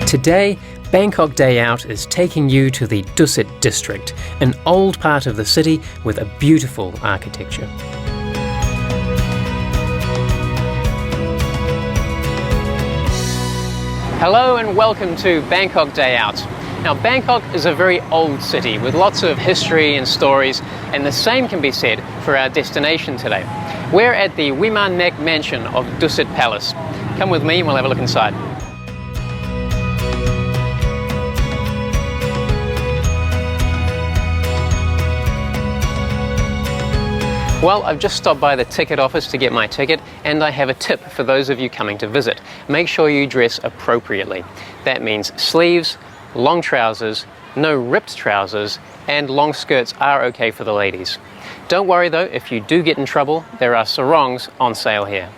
Today, Bangkok Day Out is taking you to the Dusit district, an old part of the city with a beautiful architecture. Hello and welcome to Bangkok Day Out. Now, Bangkok is a very old city with lots of history and stories, and the same can be said for our destination today. We're at the Vimanmek mansion of Dusit Palace. Come with me and we'll have a look inside. Well, I've just stopped by the ticket office to get my ticket, and I have a tip for those of you coming to visit. Make sure you dress appropriately. That means sleeves, long trousers, no ripped trousers, and long skirts are okay for the ladies. Don't worry though, if you do get in trouble, there are sarongs on sale here.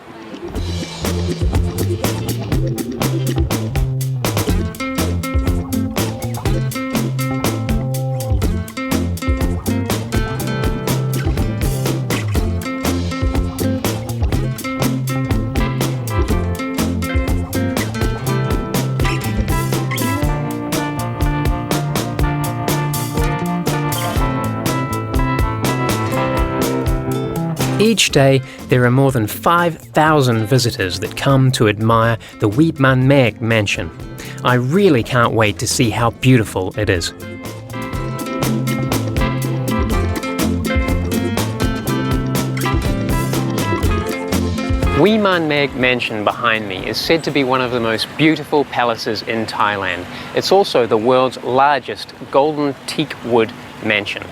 Each day, there are more than 5,000 visitors that come to admire the Vimanmek mansion. I really can't wait to see how beautiful it is. Vimanmek mansion behind me is said to be one of the most beautiful palaces in Thailand. It's also the world's largest golden teak wood mansion.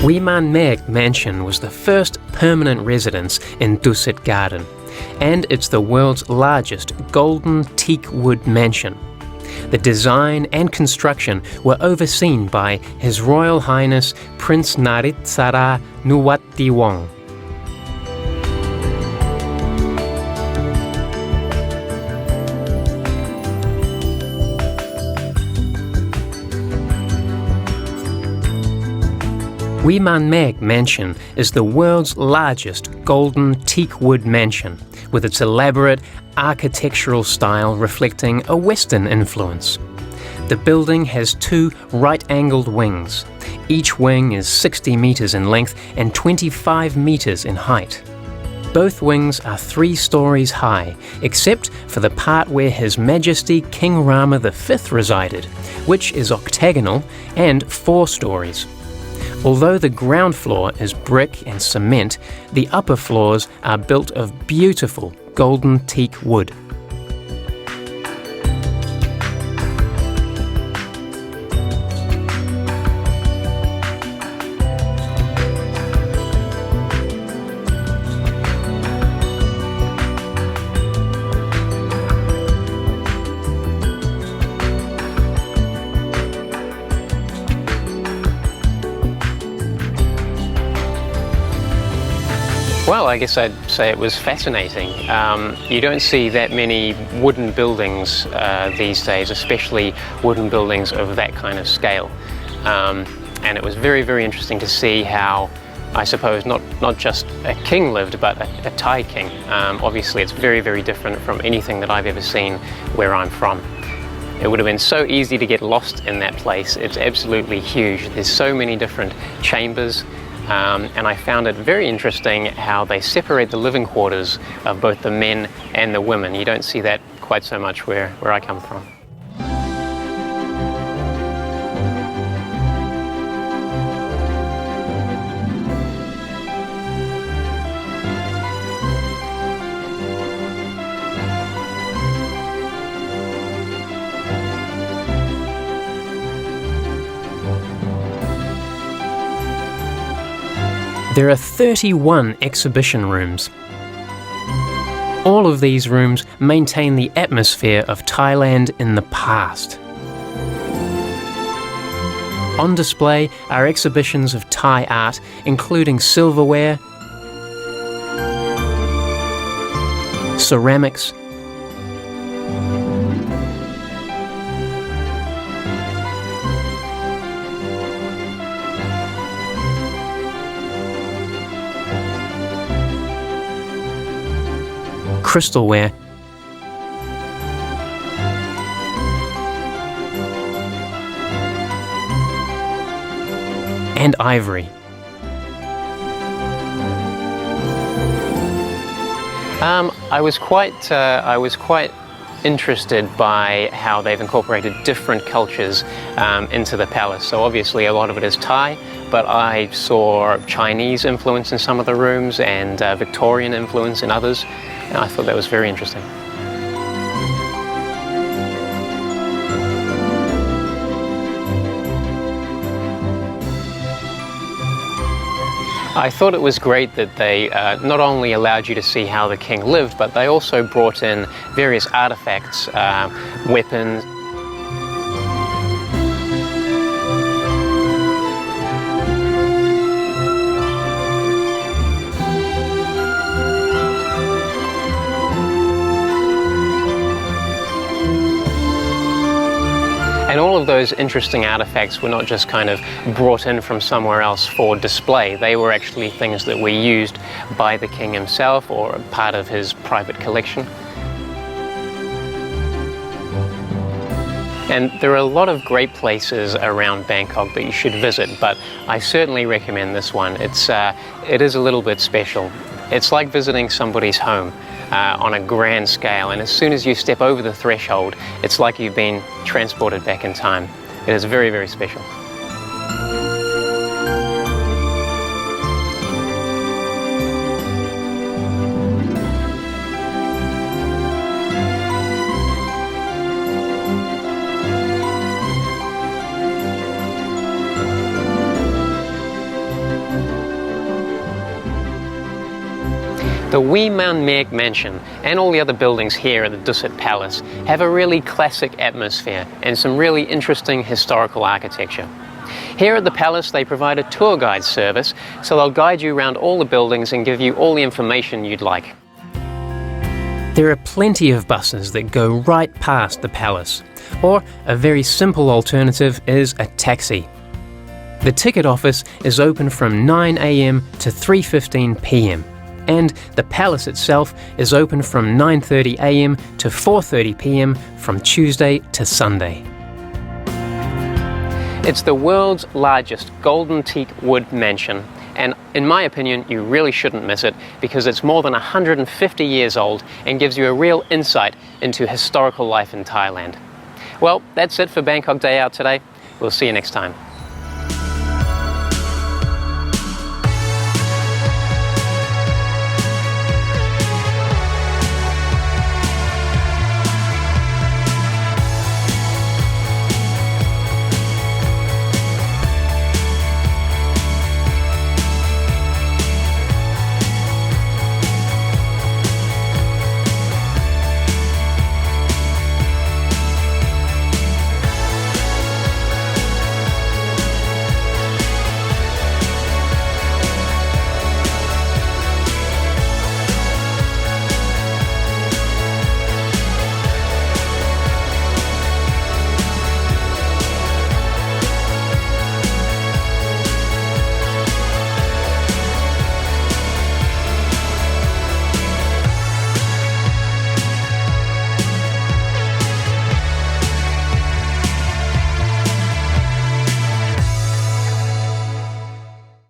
Vimanmek mansion was the first permanent residence in Dusit Garden, and it's the world's largest golden teak wood mansion. The design and construction were overseen by His Royal Highness Prince Naritsara Nuwattiwong. Vimanmek mansion is the world's largest golden teak wood mansion, with its elaborate architectural style reflecting a Western influence. The building has two right-angled wings. Each wing is 60 meters in length and 25 meters in height. Both wings are 3 stories high, except for the part where His Majesty King Rama V resided, which is octagonal and 4 stories. Although the ground floor is brick and cement, the upper floors are built of beautiful golden teak wood. Well, I guess I'd say it was fascinating. You don't see that many wooden buildings these days, especially wooden buildings of that kind of scale. And it was very, very interesting to see how, I suppose, not just a king lived, but a Thai king. Obviously, it's very, very different from anything that I've ever seen where I'm from. It would have been so easy to get lost in that place. It's absolutely huge. There's so many different chambers, and I found it very interesting how they separate the living quarters of both the men and the women. You don't see that quite so much where I come from. There are 31 exhibition rooms. All of these rooms maintain the atmosphere of Thailand in the past. On display are exhibitions of Thai art, including silverware, ceramics, crystalware, and ivory. I was quite interested by how they've incorporated different cultures into the palace. So obviously a lot of it is Thai, but I saw Chinese influence in some of the rooms and Victorian influence in others, and I thought that was very interesting. I thought it was great that they not only allowed you to see how the king lived, but they also brought in various artifacts, weapons. And all of those interesting artifacts were not just kind of brought in from somewhere else for display. They were actually things that were used by the king himself or part of his private collection. And there are a lot of great places around Bangkok that you should visit, but I certainly recommend this one. It is a little bit special. It's like visiting somebody's home. On a grand scale, and as soon as you step over the threshold, it's like you've been transported back in time. It is very, very special. The Vimanmek mansion and all the other buildings here at the Dusit Palace have a really classic atmosphere and some really interesting historical architecture. Here at the palace they provide a tour guide service, so they'll guide you around all the buildings and give you all the information you'd like. There are plenty of buses that go right past the palace, or a very simple alternative is a taxi. The ticket office is open from 9 AM to 3:15 PM. And the palace itself is open from 9:30 AM to 4:30 PM from Tuesday to Sunday. It's the world's largest golden teak wood mansion, and in my opinion you really shouldn't miss it because it's more than 150 years old and gives you a real insight into historical life in Thailand. Well, that's it for Bangkok Day Out today. We'll see you next time.